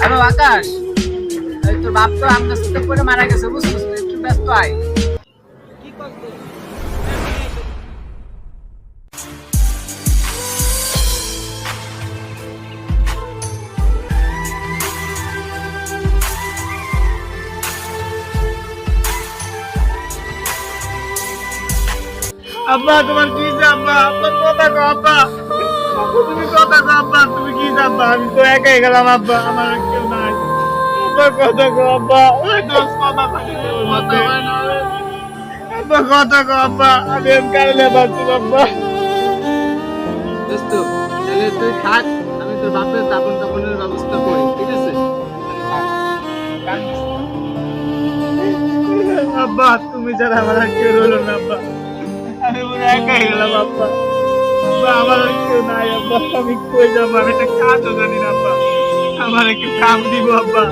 Hello আকাশ, এই তোর বাপ তো আম গাছ করে মারা গেছে, বুঝছিস? একটু ব্যস্ত আয়। আব্বা তোমার কি আব্বা আপনার কথা কো আব্বা তুমি কথা কো আব্বা তুমি কি আব্বা আমি তো একাই গেলাম আব্বা আমার আর কেউ নাই আব্বা কথা কো আব্বা ওই দোষ কথা থাকে তোর মতে আব্বা কথা কো আব্বা আমি এম কারণে বাঁচছি আব্বা দোস্ত, তাহলে তুই থাক, আমি তোর বাপের দাপন কাপনের ব্যবস্থা করি, ঠিক আছে? আব্বা তুমি ছাড়া আমার আর কেউ রইলো না আব্বা আমি পুরো একাই গেলাম আব্বা আব্বা আমার আর কেউ নাই আব্বা আমি কই যাবো আমি একটা কাজও জানি না আব্বা আমার একটু কাম দিব আব্বা